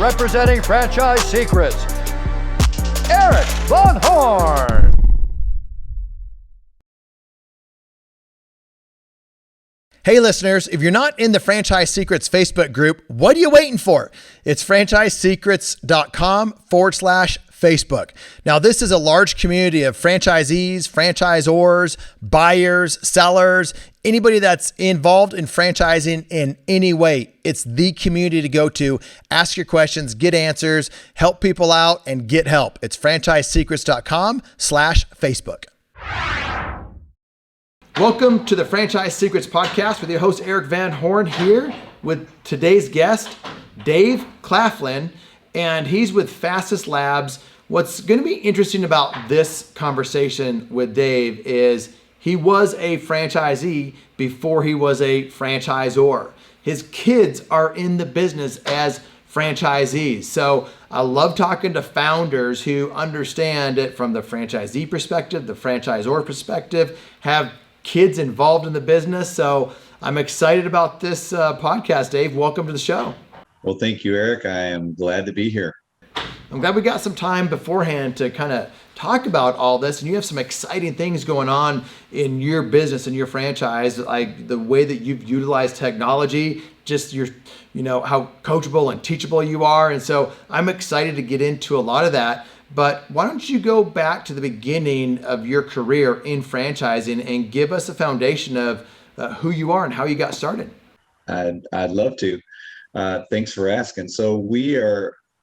representing Franchise Secrets, Erik Von Horn. Hey listeners, if you're not in the Franchise Secrets Facebook group, what are you waiting for? It's franchisesecrets.com/Facebook. Now, this is a large community of franchisees, franchisors, buyers, sellers, anybody that's involved in franchising in any way. It's the community to go to. Ask your questions, get answers, help people out, and get help. It's franchisesecrets.com/Facebook. Welcome to the Franchise Secrets Podcast with your host, Erik Van Horn, here with today's guest, Dave Claflin, and he's with Fastest Labs. What's going to be interesting about this conversation with Dave is he was a franchisee before he was a franchisor. His kids are in the business as franchisees. So I love talking to founders who understand it from the franchisee perspective, the franchisor perspective, have kids involved in the business. So I'm excited about this podcast, Dave. Welcome to the show. Well, thank you, Erik. I am glad to be here. I'm glad we got some time beforehand to kind of talk about all this. And you have some exciting things going on in your business and your franchise, like the way that you've utilized technology, just your, how coachable and teachable you are. And so I'm excited to get into a lot of that. But why don't you go back to the beginning of your career in franchising and give us a foundation of who you are and how you got started? I'd love to. Thanks for asking. So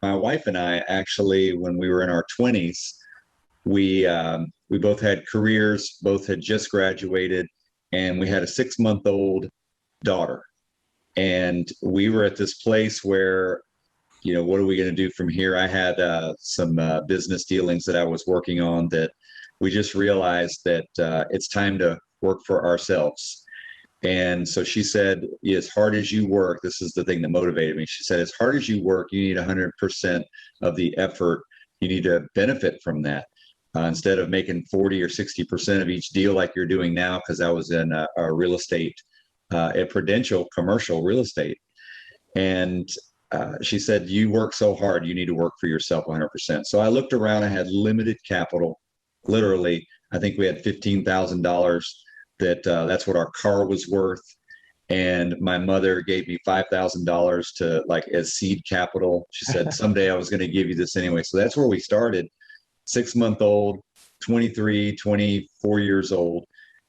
my wife and I actually, when we were in our 20s, we both had careers, both had just graduated, and we had a 6-month-old daughter. And we were at this place where, what are we going to do from here? I had some business dealings that I was working on that we just realized that it's time to work for ourselves. And so she said, as hard as you work, this is the thing that motivated me. She said, as hard as you work, you need 100% of the effort. You need to benefit from that instead of making 40 or 60% of each deal like you're doing now, because I was in a real estate, at Prudential commercial real estate. And she said, you work so hard, you need to work for yourself 100%. So I looked around, I had limited capital, literally. I think we had $15,000 that's what our car was worth. And my mother gave me $5,000 to as seed capital. She said, someday I was going to give you this anyway. So that's where we started, 6-month-old, 23, 24 years old.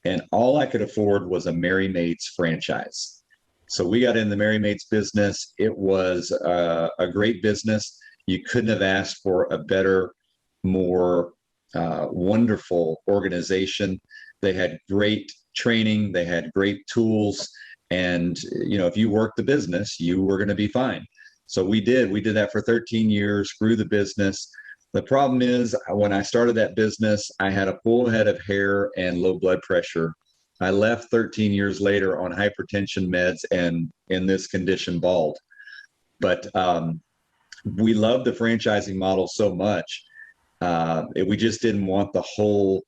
And all I could afford was a Merry Maids franchise. So we got in the Merry Maids business. It was a great business. You couldn't have asked for a better, more wonderful organization. They had great training. They had great tools. And, if you worked the business, you were going to be fine. So we did that for 13 years, grew the business. The problem is when I started that business, I had a full head of hair and low blood pressure. I left 13 years later on hypertension meds and in this condition, bald. But we loved the franchising model so much. We just didn't want the whole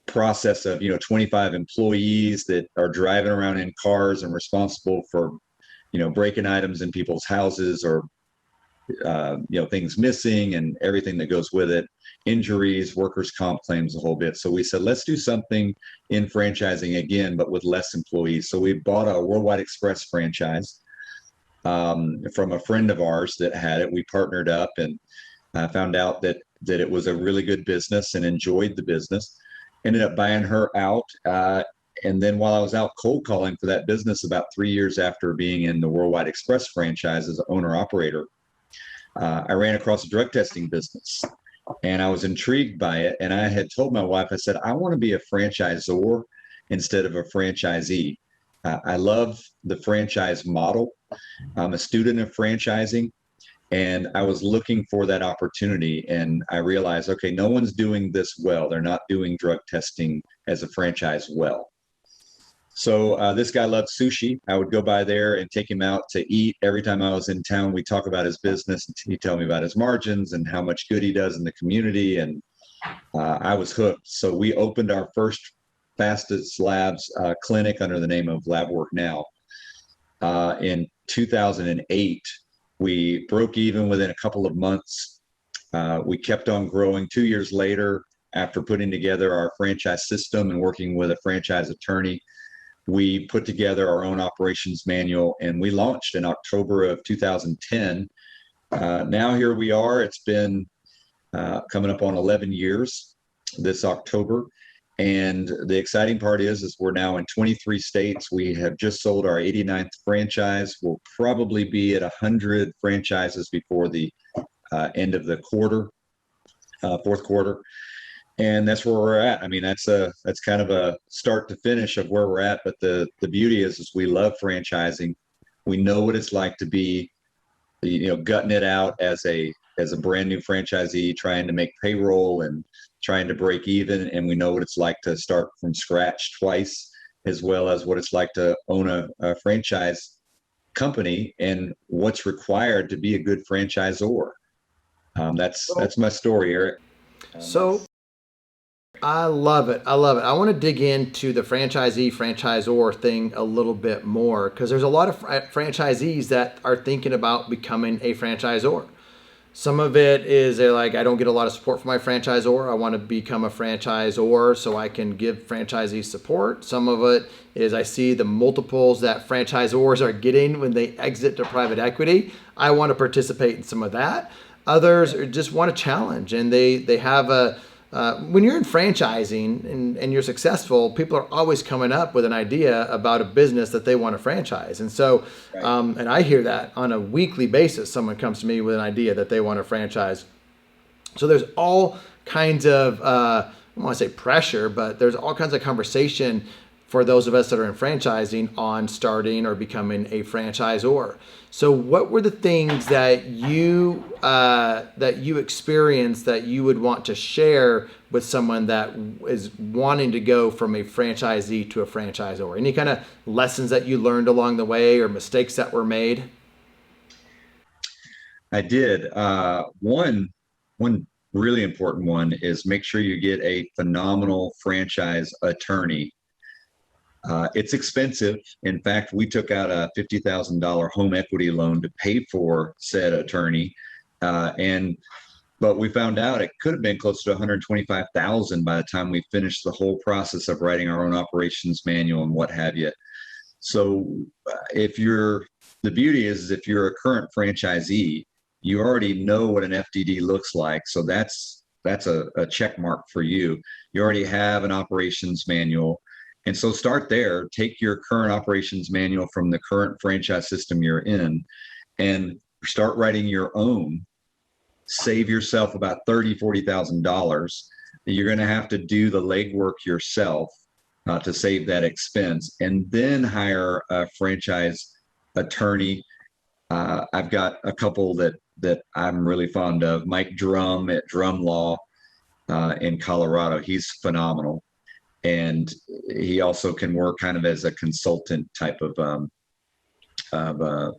process of 25 employees that are driving around in cars and responsible for breaking items in people's houses, or things missing and everything that goes with it, injuries, workers' comp claims, a whole bit. So we said, let's do something in franchising again, but with less employees. So we bought a Worldwide Express franchise from a friend of ours that had it. We partnered up and found out that it was a really good business and enjoyed the business. Ended up buying her out. And then while I was out cold calling for that business about 3 years after being in the Worldwide Express franchise as an owner-operator, I ran across a drug testing business. And I was intrigued by it. And I had told my wife, I said, I want to be a franchisor instead of a franchisee. I love the franchise model. I'm a student of franchising, and I was looking for that opportunity. And I realized, okay, no one's doing this well. They're not doing drug testing as a franchise well. So this guy loved sushi. I would go by there and take him out to eat. Every time I was in town, we'd talk about his business. He'd tell me about his margins and how much good he does in the community. And I was hooked. So we opened our first Fastest Labs clinic under the name of Lab Work Now in 2008. We broke even within a couple of months. We kept on growing. 2 years later, after putting together our franchise system and working with a franchise attorney, we put together our own operations manual, and we launched in October of 2010. Now here we are. It's been coming up on 11 years this October. And the exciting part is we're now in 23 states. We have just sold our 89th franchise. We'll probably be at 100 franchises before the end of the quarter, fourth quarter. And that's where we're at. I mean, that's kind of a start to finish of where we're at. But the beauty is we love franchising. We know what it's like to be, gutting it out as a brand new franchisee, trying to make payroll and trying to break even. And we know what it's like to start from scratch twice, as well as what it's like to own a franchise company and what's required to be a good franchisor. That's my story, Erik. So I love it. I love it. I want to dig into the franchisor thing a little bit more, because there's a lot of franchisees that are thinking about becoming a franchisor. Some of it is they're like, I don't get a lot of support from my franchisor. I want to become a franchisor so I can give franchisees support. Some of it is I see the multiples that franchisors are getting when they exit to private equity. I want to participate in some of that. Others just want a challenge, and they have when you're in franchising and you're successful, people are always coming up with an idea about a business that they want to franchise. And so, and I hear that on a weekly basis. Someone comes to me with an idea that they want to franchise. So there's all kinds of, I don't want to say pressure, but there's all kinds of conversation for those of us that are in franchising on starting or becoming a franchisor. So what were the things that you experienced that you would want to share with someone that is wanting to go from a franchisee to a franchisor? Any kind of lessons that you learned along the way or mistakes that were made? I did. One really important one is make sure you get a phenomenal franchise attorney. It's expensive. In fact, we took out a $50,000 home equity loan to pay for said attorney. But we found out it could have been close to $125,000 by the time we finished the whole process of writing our own operations manual and what have you. So the beauty is if you're a current franchisee, you already know what an FDD looks like. So that's a check mark for you. You already have an operations manual. And so start there, take your current operations manual from the current franchise system you're in and start writing your own. Save yourself about $30,000, $40,000. You're going to have to do the legwork yourself to save that expense, and then hire a franchise attorney. I've got a couple that I'm really fond of. Mike Drum at Drum Law in Colorado. He's phenomenal. And he also can work kind of as a consultant type of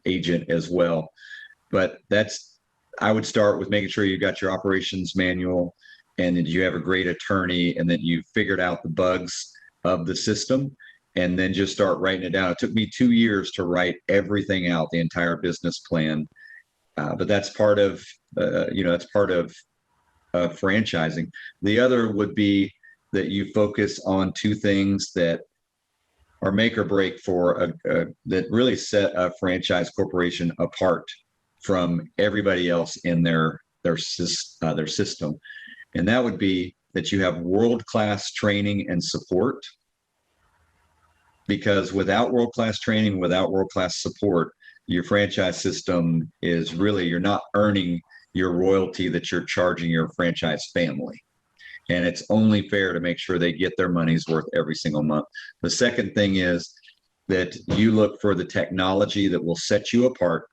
agent as well. But I would start with making sure you got your operations manual and that you have a great attorney and that you figured out the bugs of the system, and then just start writing it down. It took me 2 years to write everything out, the entire business plan. But that's part of, franchising. The other would be that you focus on two things that are make or break for that really set a franchise corporation apart from everybody else in their system. And that would be that you have world-class training and support. Because without world-class training, without world-class support, your franchise system is really, you're not earning your royalty that you're charging your franchise family. And it's only fair to make sure they get their money's worth every single month. The second thing is that you look for the technology that will set you apart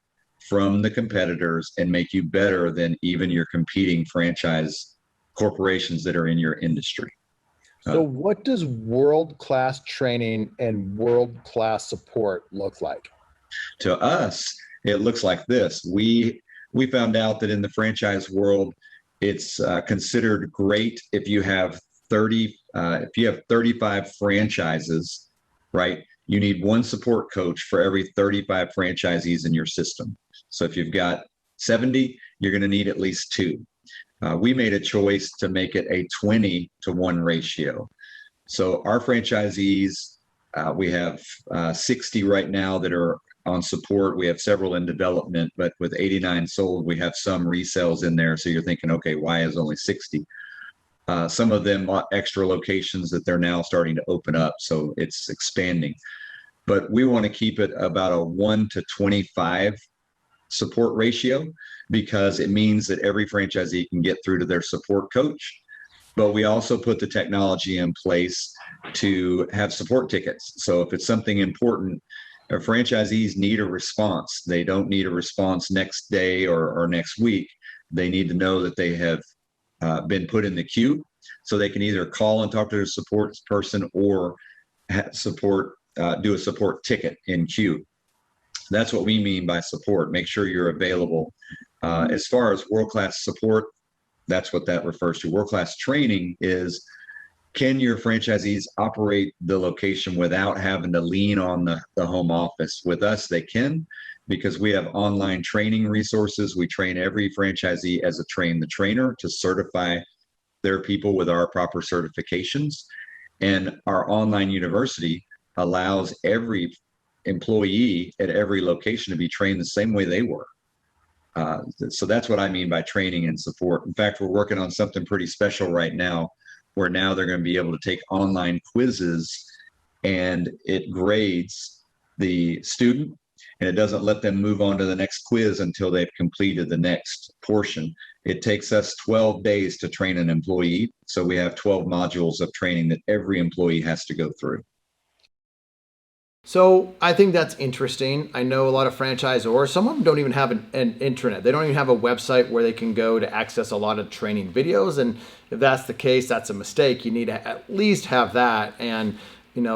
from the competitors and make you better than even your competing franchise corporations that are in your industry. So what does world-class training and world-class support look like? To us, it looks like this. We found out that in the franchise world, it's considered great if you have 35 franchises, right? You need one support coach for every 35 franchisees in your system. So if you've got 70, you're going to need at least 2. We made a choice to make it a 20-to-1 ratio. So our franchisees, we have 60 right now that are on support. We have several in development, but with 89 sold, we have some resales in there. So you're thinking, okay, why is only 60? Some of them are extra locations that they're now starting to open up. So it's expanding. But we want to keep it about a 1-to-25 support ratio, because it means that every franchisee can get through to their support coach. But we also put the technology in place to have support tickets. So if it's something important, our franchisees need a response. They don't need a response next day or next week. They need to know that they have been put in the queue, so they can either call and talk to their support person or do a support ticket in queue. That's what we mean by support. Make sure you're available. As far as world-class support, that's what that refers to. World-class training is, can your franchisees operate the location without having to lean on the home office? With us, they can, because we have online training resources. We train every franchisee as a train the trainer to certify their people with our proper certifications. And our online university allows every employee at every location to be trained the same way they were. So that's what I mean by training and support. In fact, we're working on something pretty special right now, where now they're going to be able to take online quizzes, and it grades the student, and it doesn't let them move on to the next quiz until they've completed the next portion. It takes us 12 days to train an employee. So we have 12 modules of training that every employee has to go through. So I think that's interesting. I know a lot of franchisors, some of them don't even have an intranet. They don't even have a website where they can go to access a lot of training videos. And if that's the case, that's a mistake. You need to at least have that, and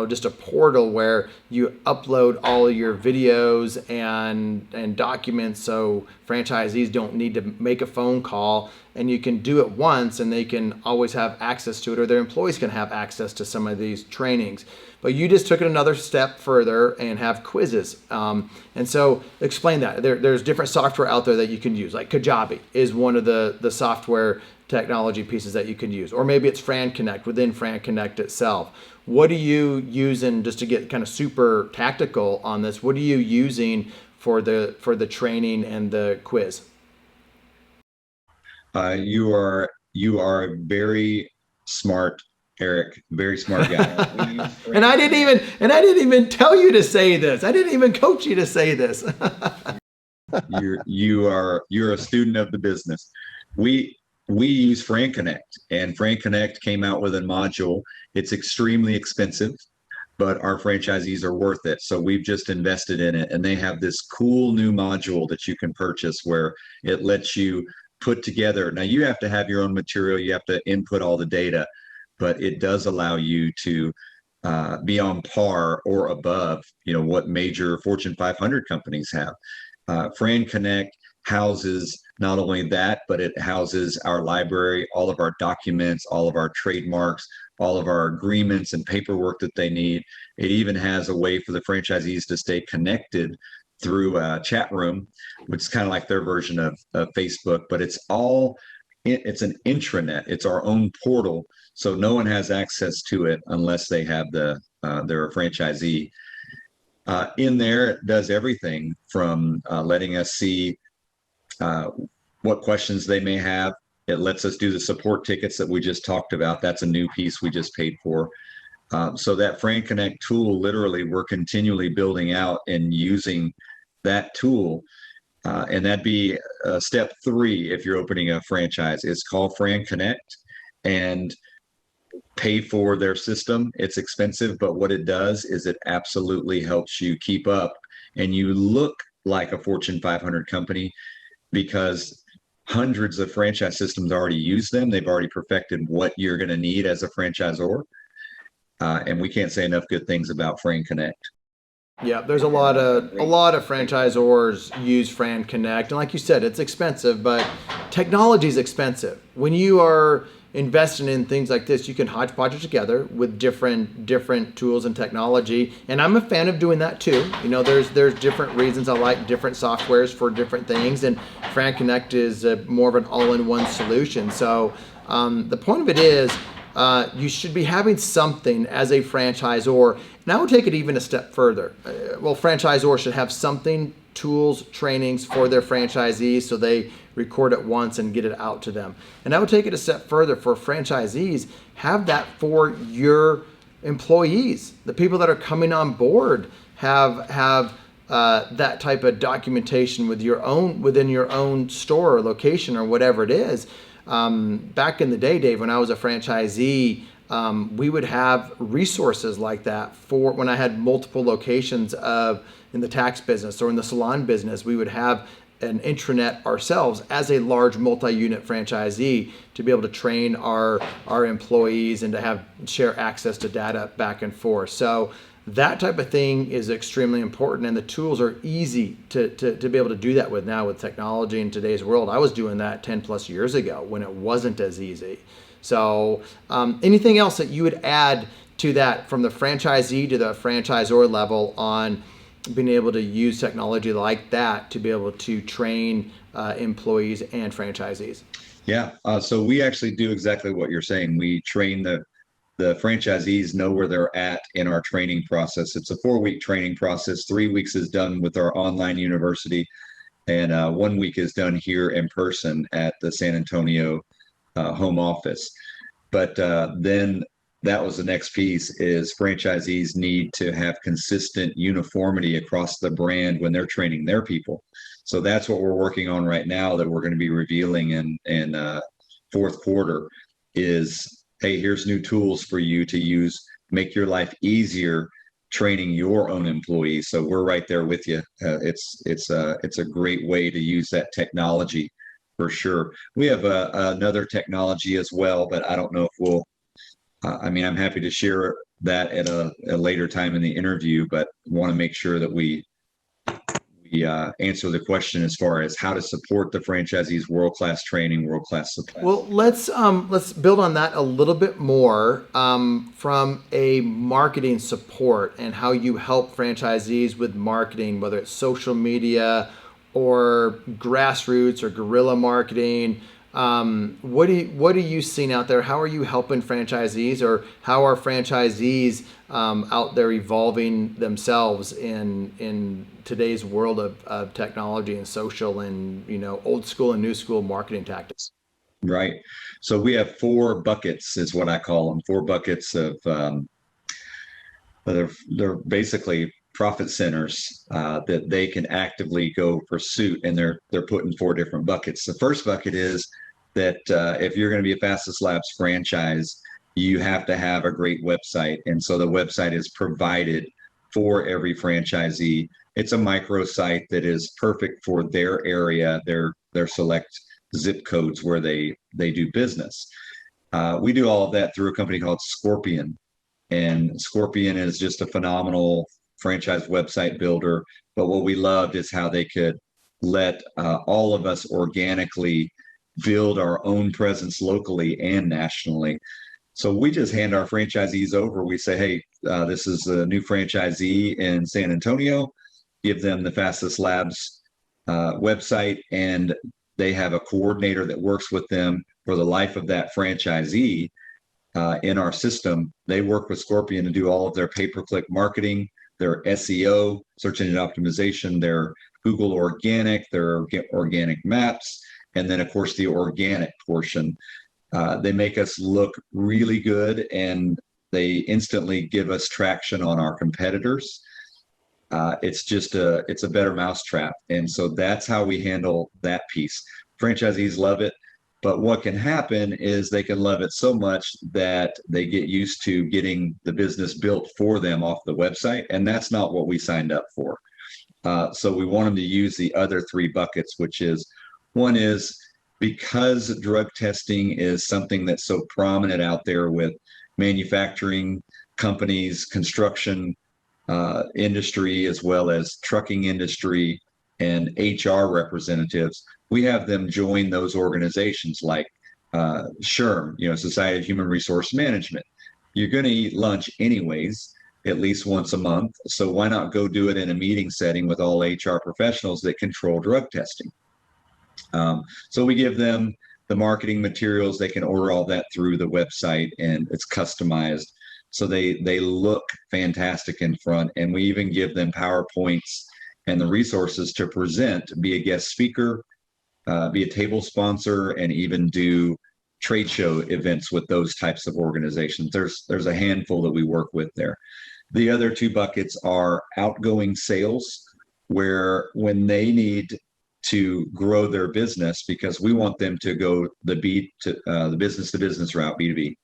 just a portal where you upload all of your videos and documents, so franchisees don't need to make a phone call, and you can do it once and they can always have access to it, or their employees can have access to some of these trainings. But you just took it another step further and have quizzes. And so explain that. There's different software out there that you can use, like Kajabi is one of the software technology pieces that you can use, or maybe it's Fran Connect within Fran Connect itself. What are you using, just to get kind of super tactical on this, what are you using for the training and the quiz? You are very smart, Erik. Very smart guy. And I didn't even tell you to say this. I didn't even coach you to say this. You're a student of the business. We use Fran Connect, and Fran Connect came out with a module. It's extremely expensive, but our franchisees are worth it. So we've just invested in it, and they have this cool new module that you can purchase where it lets you put together. Now you have to have your own material. You have to input all the data, but it does allow you to be on par or above, what major Fortune 500 companies have. Fran Connect houses not only that, but it houses our library, all of our documents, all of our trademarks, all of our agreements and paperwork that they need. It even has a way for the franchisees to stay connected through a chat room, which is kind of like their version of Facebook, but it's an intranet. It's our own portal. So no one has access to it unless they have they're a franchisee. In there, it does everything from letting us see what questions they may have. It lets us do the support tickets that we just talked about. That's a new piece we just paid for. So that Fran Connect tool, literally, we're continually building out and using that tool. And that'd be step 3 if you're opening a franchise. It's called Fran Connect, and pay for their system. It's expensive, but what it does is it absolutely helps you keep up, and you look like a Fortune 500 company, because hundreds of franchise systems already use them. They've already perfected what you're going to need as a franchisor. And we can't say enough good things about Fran Connect. Yeah, there's a lot of franchisors use Fran Connect, and like you said, it's expensive, but technology is expensive. When you are investing in things like this, you can hodgepodge it together with different tools and technology. And I'm a fan of doing that too. You know, there's different reasons I like different softwares for different things, and FranConnect is more of an all-in-one solution. So the point of it is, you should be having something as a franchisor. And I would take it even a step further. Franchisors should have something, tools, trainings for their franchisees so they record it once and get it out to them. And I would take it a step further for franchisees. Have that for your employees. The people that are coming on board have that type of documentation within your own store or location or whatever it is. Back in the day, Dave, when I was a franchisee, we would have resources like that for when I had multiple locations in the tax business or in the salon business. We would have an intranet ourselves as a large multi-unit franchisee to be able to train our employees and to share access to data back and forth. So that type of thing is extremely important, and the tools are easy to be able to do that with now with technology in today's world. I was doing that 10 plus years ago when it wasn't as easy. So anything else that you would add to that from the franchisee to the franchisor level on being able to use technology like that to be able to train employees and franchisees? Yeah, so we actually do exactly what you're saying. We train the franchisees, know where they're at in our training process. It's a 4-week training process. 3 weeks is done with our online university, and 1 week is done here in person at the San Antonio home office. But then that was the next piece, is franchisees need to have consistent uniformity across the brand when they're training their people. So that's what we're working on right now, that we're going to be revealing in fourth quarter is, hey, here's new tools for you to use, make your life easier training your own employees. So we're right there with you. It's a great way to use that technology for sure. We have another technology as well, but I don't know if we'll, I'm happy to share that at a later time in the interview, but want to make sure that we answer the question as far as how to support the franchisees' world-class training, world-class supply. Well, let's build on that a little bit more from a marketing support and how you help franchisees with marketing, whether it's social media or grassroots or guerrilla marketing. What are you seeing out there? How are you helping franchisees, or how are franchisees out there evolving themselves in today's world of technology and social and, old school and new school marketing tactics? Right. So we have 4 buckets is what I call them. 4 buckets of they're basically profit centers that they can actively go pursue, and they're put in 4 different buckets. The first bucket is that if you're going to be a Fastest Labs franchise, you have to have a great website. And so the website is provided for every franchisee. It's a microsite that is perfect for their area, their select zip codes where they do business. We do all of that through a company called Scorpion. And Scorpion is just a phenomenal franchise website builder. But what we loved is how they could let all of us organically build our own presence locally and nationally. So we just hand our franchisees over. We say, hey, this is a new franchisee in San Antonio. Give them the Fastest Labs website, and they have a coordinator that works with them for the life of that franchisee in our system. They work with Scorpion to do all of their pay-per-click marketing, their SEO, search engine optimization, their Google organic, their organic maps, and then, of course, the organic portion. They make us look really good, and they instantly give us traction on our competitors. It's a better mousetrap. And so that's how we handle that piece. Franchisees love it, but what can happen is they can love it so much that they get used to getting the business built for them off the website. And that's not what we signed up for. So we want them to use the other 3 buckets, which is, one is, because drug testing is something that's so prominent out there with manufacturing companies, construction industry, as well as trucking industry and HR representatives, we have them join those organizations like SHRM, Society of Human Resource Management. You're going to eat lunch anyways, at least once a month. So why not go do it in a meeting setting with all HR professionals that control drug testing? So we give them the marketing materials. They can order all that through the website, and it's customized. So they look fantastic in front. And we even give them PowerPoints and the resources to present, be a guest speaker, be a table sponsor, and even do trade show events with those types of organizations. There's a handful that we work with there. The other two buckets are outgoing sales, where when they need to grow their business, because we want them to go the business to business route, B2B.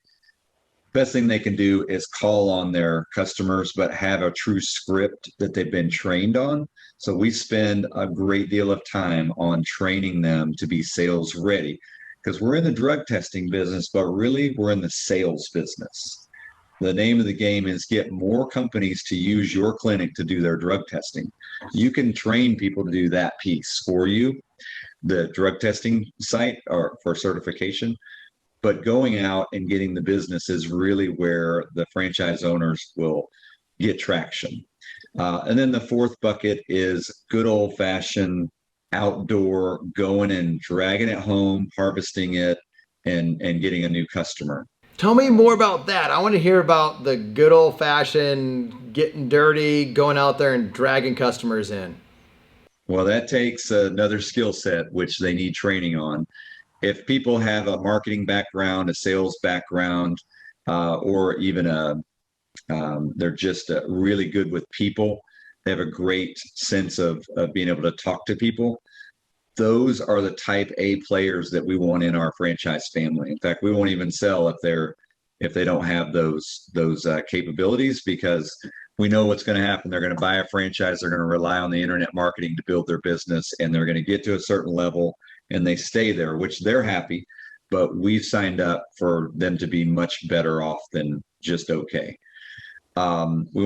Best thing they can do is call on their customers, but have a true script that they've been trained on. So we spend a great deal of time on training them to be sales ready, because we're in the drug testing business, but really we're in the sales business. The name of the game is get more companies to use your clinic to do their drug testing. You can train people to do that piece for you, the drug testing site or for certification. But going out and getting the business is really where the franchise owners will get traction. And then the fourth bucket is good old fashioned outdoor, going and dragging it home, harvesting it, and getting a new customer. Tell me more about that. I want to hear about the good old fashioned getting dirty, going out there and dragging customers in. Well, that takes another skill set, which they need training on. If people have a marketing background, a sales background, or even they're just really good with people, they have a great sense of being able to talk to people. Those are the type A players that we want in our franchise family. In fact, we won't even sell if they don't have those capabilities, because we know what's going to happen. They're going to buy a franchise. They're going to rely on the internet marketing to build their business, and they're going to get to a certain level and they stay there, which they're happy. But we've signed up for them to be much better off than just okay. We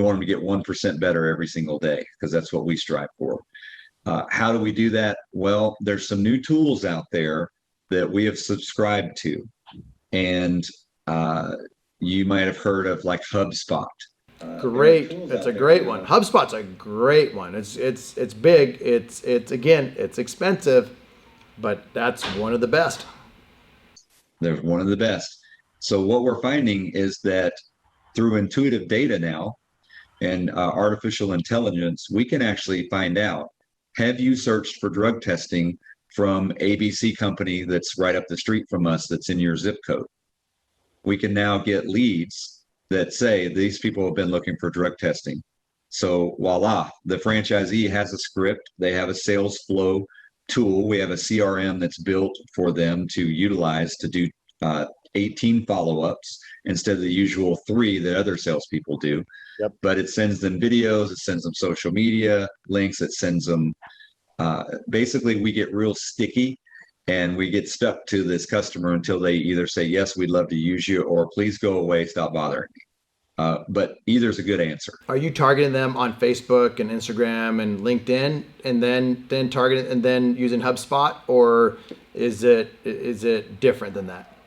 want them to get 1% better every single day, because that's what we strive for. How do we do that? Well, there's some new tools out there that we have subscribed to, and you might have heard of like HubSpot. Great. That's a great one. HubSpot's a great one. It's big. It's expensive, but that's one of the best. They're one of the best. So what we're finding is that through intuitive data now and artificial intelligence, we can actually find out, have you searched for drug testing from ABC company that's right up the street from us that's in your zip code? We can now get leads that say these people have been looking for drug testing. So voila, the franchisee has a script. They have a sales flow tool. We have a CRM that's built for them to utilize to do 18 follow-ups instead of the usual 3 that other salespeople do. Yep. But it sends them videos, it sends them social media links, it sends them, basically we get real sticky and we get stuck to this customer until they either say, yes, we'd love to use you, or please go away, stop bothering me. But either is a good answer. Are you targeting them on Facebook and Instagram and LinkedIn, and then targeting and then using HubSpot, or is it different than that?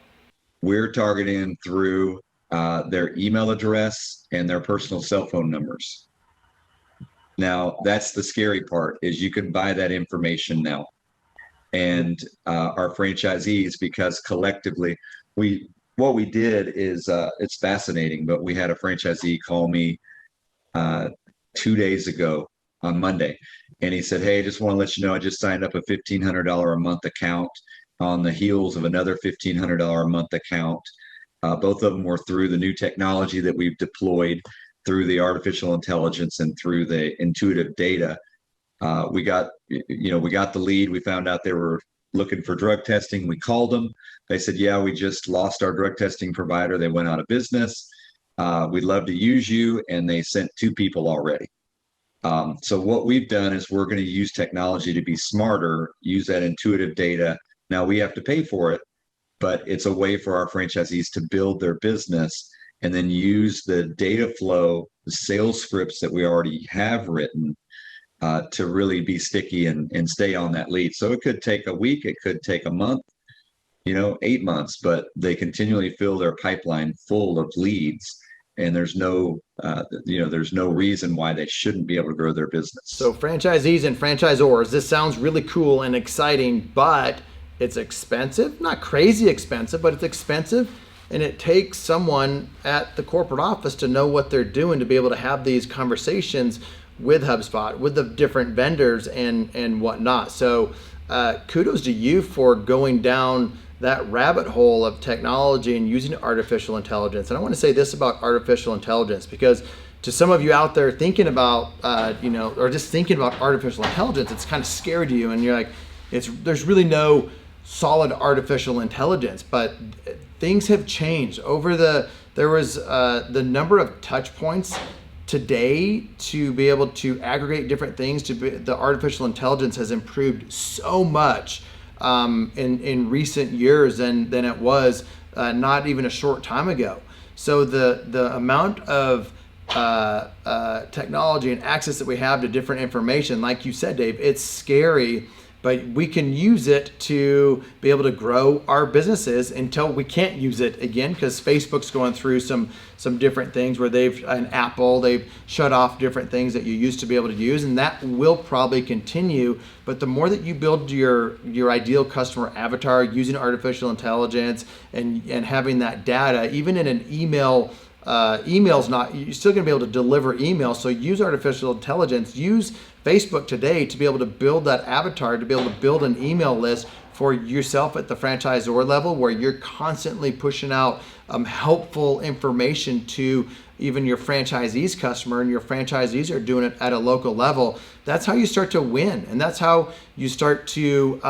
We're targeting through their email address and their personal cell phone numbers. Now, that's the scary part, is you can buy that information now. And our franchisees, because collectively, what we did is, it's fascinating, but we had a franchisee call me 2 days ago on Monday. And he said, hey, I just want to let you know, I just signed up a $1,500 a month account on the heels of another $1,500 a month account. Both of them were through the new technology that we've deployed, through the artificial intelligence and through the intuitive data. We got the lead. We found out they were looking for drug testing. We called them. They said, yeah, we just lost our drug testing provider. They went out of business. We'd love to use you. And they sent 2 people already. So what we've done is we're going to use technology to be smarter, use that intuitive data. Now we have to pay for it, but it's a way for our franchisees to build their business and then use the data flow, the sales scripts that we already have written, to really be sticky and stay on that lead. So it could take a week, it could take a month, 8 months, but they continually fill their pipeline full of leads. And there's no reason why they shouldn't be able to grow their business. So franchisees and franchisors, this sounds really cool and exciting, but it's expensive, not crazy expensive, but it's expensive. And it takes someone at the corporate office to know what they're doing to be able to have these conversations with HubSpot, with the different vendors and whatnot. So kudos to you for going down that rabbit hole of technology and using artificial intelligence. And I want to say this about artificial intelligence, because to some of you out there thinking about, or just thinking about artificial intelligence, it's kind of scary to you. And you're like, there's really no solid artificial intelligence, but things have changed there was the number of touch points today to be able to aggregate different things. The artificial intelligence has improved so much in recent years than it was not even a short time ago. So the amount of technology and access that we have to different information, like you said, Dave, it's scary, but we can use it to be able to grow our businesses until we can't use it again, because Facebook's going through some different things where they've shut off different things that you used to be able to use, and that will probably continue. But the more that you build your ideal customer avatar using artificial intelligence and having that data, even in an email's you're still going to be able to deliver emails. So use artificial intelligence, use Facebook today to be able to build that avatar, to be able to build an email list for yourself at the franchisor level, where you're constantly pushing out helpful information to even your franchisees customer, and your franchisees are doing it at a local level. That's how you start to win. And that's how you start to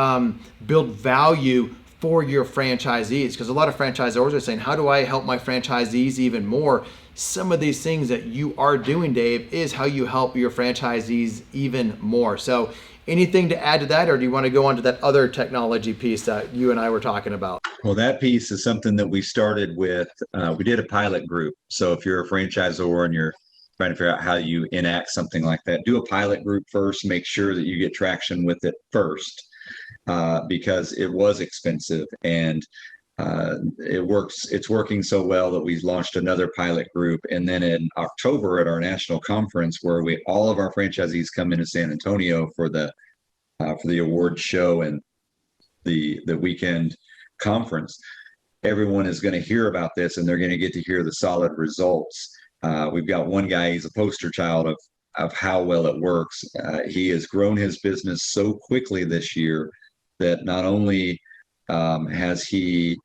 build value for your franchisees, because a lot of franchisors are saying, how do I help my franchisees even more? Some of these things that you are doing, Dave, is how you help your franchisees even more. So anything to add to that, or do you want to go on to that other technology piece that you and I were talking about? Well, that piece is something that we started with. We did a pilot group. So if you're a franchisor and you're trying to figure out how you enact something like that, do a pilot group first, make sure that you get traction with it first. Because it was expensive, and it's working so well that we launched another pilot group. And then in October at our national conference, where all of our franchisees come into San Antonio for the award show and the weekend conference, everyone is going to hear about this, and they're going to get to hear the solid results. We've got one guy, he's a poster child of how well it works. He has grown his business so quickly this year that not only has he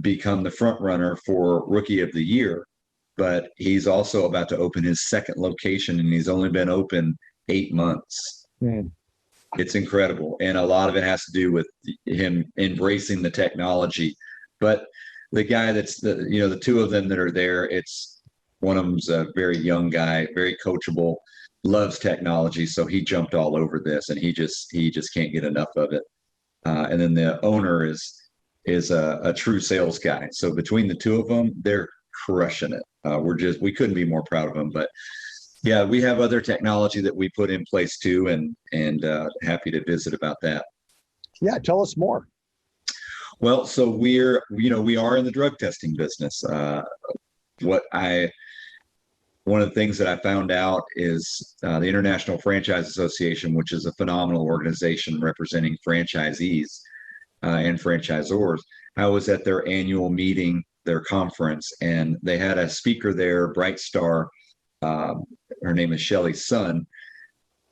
become the front runner for Rookie of the Year, but he's also about to open his second location, and he's only been open 8 months. Man. It's incredible. And a lot of it has to do with him embracing the technology. But the guy the two of them that are there, one of them's a very young guy, very coachable, loves technology. So he jumped all over this, and he just can't get enough of it. And then the owner is a true sales guy. So between the two of them, they're crushing it. We couldn't be more proud of them. But yeah, we have other technology that we put in place too, and happy to visit about that. Yeah, tell us more. Well, so we are in the drug testing business. One of the things that I found out is the International Franchise Association, which is a phenomenal organization representing franchisees and franchisors. I was at their annual meeting, their conference, and they had a speaker there, Bright Star. Her name is Shelly Sun.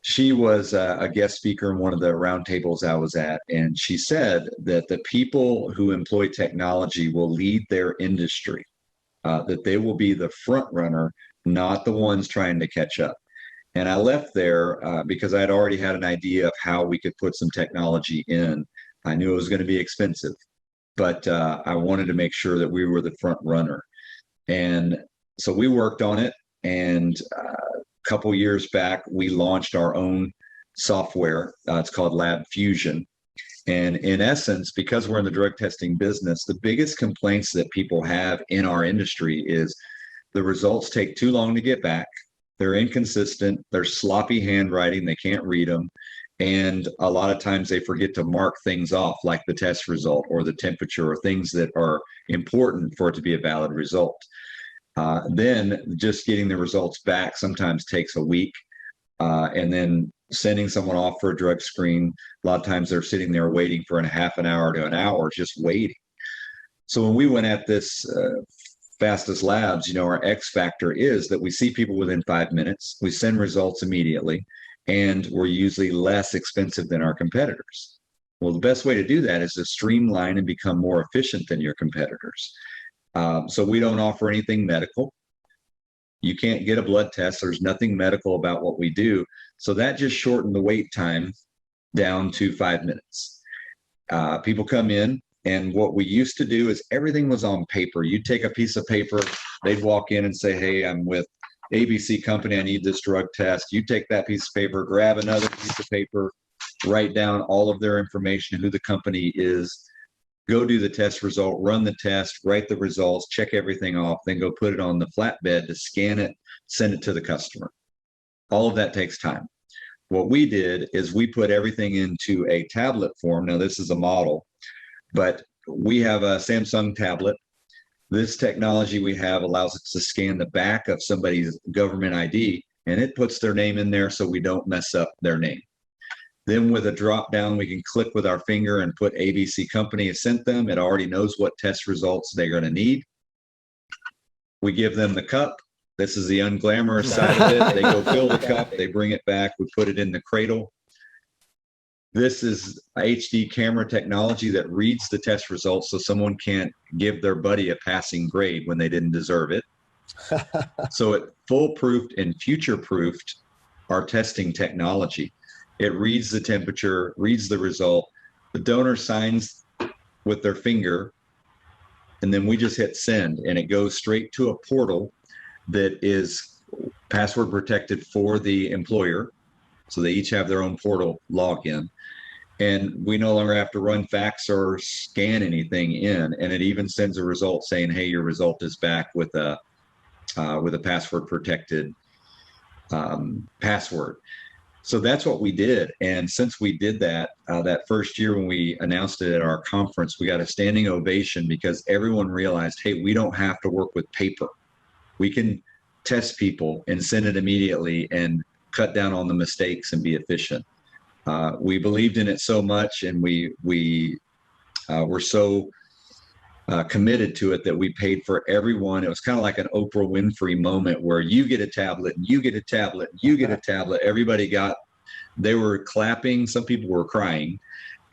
She was a guest speaker in one of the roundtables I was at, and she said that the people who employ technology will lead their industry, that they will be the front runner, not the ones trying to catch up. And I left there because I had already had an idea of how we could put some technology in. I knew it was going to be expensive, but I wanted to make sure that we were the front runner. And so we worked on it. And a couple years back, we launched our own software. It's called Lab Fusion. And in essence, because we're in the drug testing business, the biggest complaints that people have in our industry is the results take too long to get back. they're inconsistent, they're sloppy handwriting, they can't read them. And a lot of times they forget to mark things off, like the test result or the temperature or things that are important for it to be a valid result. Then just getting the results back sometimes takes a week. And then sending someone off for a drug screen, a lot of times they're sitting there waiting for a half an hour to an hour, just waiting. So when we went at this fastest labs, our X factor is that we see people within 5 minutes, we send results immediately, and we're usually less expensive than our competitors. Well, the best way to do that is to streamline and become more efficient than your competitors. So we don't offer anything medical. You can't get a blood test. There's nothing medical about what we do. So that just shortened the wait time down to 5 minutes. People come in, and what we used to do is everything was on paper. You'd take a piece of paper, they'd walk in and say, hey, I'm with ABC company, I need this drug test. You take that piece of paper, grab another piece of paper, write down all of their information, who the company is, go do the test result, run the test, write the results, check everything off, then go put it on the flatbed to scan it, send it to the customer. All of that takes time. What we did is we put everything into a tablet form. Now, this is a model, but we have a Samsung tablet. This technology we have allows us to scan the back of somebody's government ID, and it puts their name in there so we don't mess up their name. Then with a drop down, we can click with our finger and put ABC company has sent them. It already knows what test results they're going to need. We give them the cup. This is the unglamorous side of it. They go fill the cup, they bring it back, we put it in the cradle. This is HD camera technology that reads the test results so someone can't give their buddy a passing grade when they didn't deserve it. So it foolproofed and future-proofed our testing technology. It reads the temperature, reads the result. The donor signs with their finger, and then we just hit send, and it goes straight to a portal that is password protected for the employer. So they each have their own portal login. And we no longer have to run fax or scan anything in. And it even sends a result saying, hey, your result is back with a password protected password. So that's what we did. And since we did that, that first year when we announced it at our conference, we got a standing ovation because everyone realized, hey, we don't have to work with paper. We can test people and send it immediately and cut down on the mistakes and be efficient. We believed in it so much, and we were so committed to it that we paid for everyone. It was kind of like an Oprah Winfrey moment where you get a tablet, and you get a tablet, and you get a tablet. Everybody they were clapping. Some people were crying.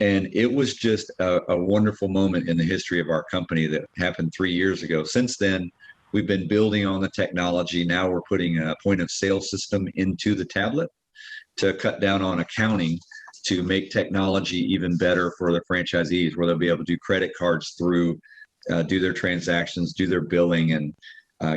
And it was just a wonderful moment in the history of our company that happened 3 years ago. Since then, we've been building on the technology. Now we're putting a point of sale system into the tablet to cut down on accounting, to make technology even better for the franchisees, where they'll be able to do credit cards through, do their transactions, do their billing, and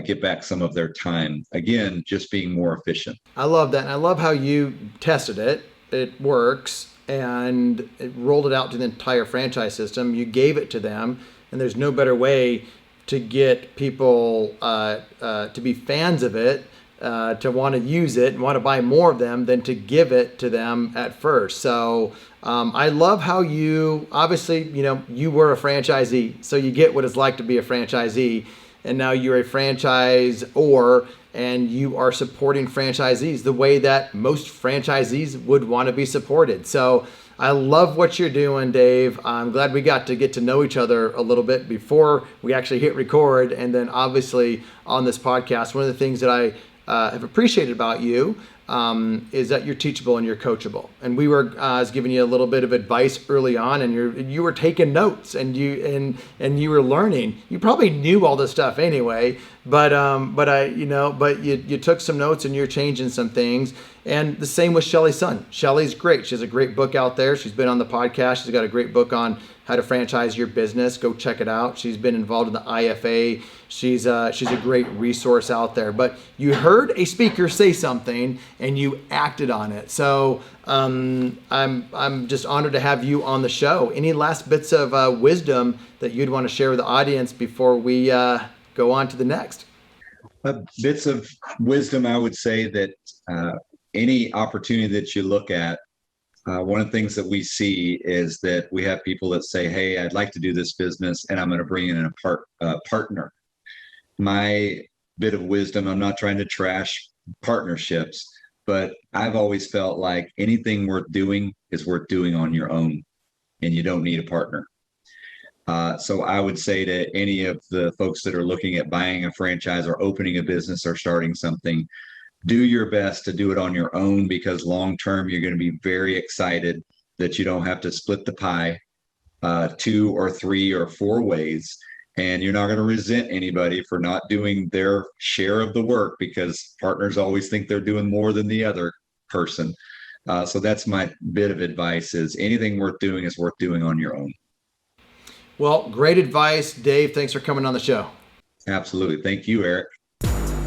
get back some of their time. Again, just being more efficient. I love that. And I love how you tested it. It works, and it rolled it out to the entire franchise system. You gave it to them, and there's no better way to get people to be fans of it, to want to use it and want to buy more of them than to give it to them at first. So I love how you, obviously, you were a franchisee, so you get what it's like to be a franchisee, and now you're a franchisor, and you are supporting franchisees the way that most franchisees would want to be supported. So I love what you're doing, Dave. I'm glad we got to get to know each other a little bit before we actually hit record, and then obviously on this podcast. One of the things that I have appreciated about you is that you're teachable and you're coachable. And we were I was giving you a little bit of advice early on, and you were taking notes, and you were learning. You probably knew all this stuff anyway, but you took some notes and you're changing some things. And the same with Shelly's son. Shelly's great. She has a great book out there. She's been on the podcast. She's got a great book on how to franchise your business. Go check it out. She's been involved in the IFA. She's a great resource out there. But you heard a speaker say something and you acted on it. So I'm just honored to have you on the show. Any last bits of wisdom that you'd want to share with the audience before we go on to the next? Bits of wisdom, I would say that any opportunity that you look at, one of the things that we see is that we have people that say, hey, I'd like to do this business and I'm going to bring in a partner. My bit of wisdom, I'm not trying to trash partnerships, but I've always felt like anything worth doing is worth doing on your own, and you don't need a partner. So I would say to any of the folks that are looking at buying a franchise or opening a business or starting something, do your best to do it on your own, because long term you're going to be very excited that you don't have to split the pie 2 or 3 or 4 ways, and you're not going to resent anybody for not doing their share of the work, because partners always think they're doing more than the other person. So that's my bit of advice: is anything worth doing is worth doing on your own. Well, great advice, Dave. Thanks for coming on the show. Absolutely. Thank you, Erik.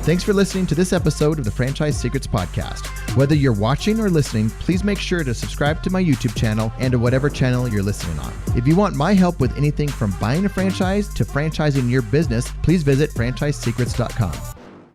Thanks for listening to this episode of the Franchise Secrets Podcast. Whether you're watching or listening, please make sure to subscribe to my YouTube channel and to whatever channel you're listening on. If you want my help with anything from buying a franchise to franchising your business, please visit franchisesecrets.com.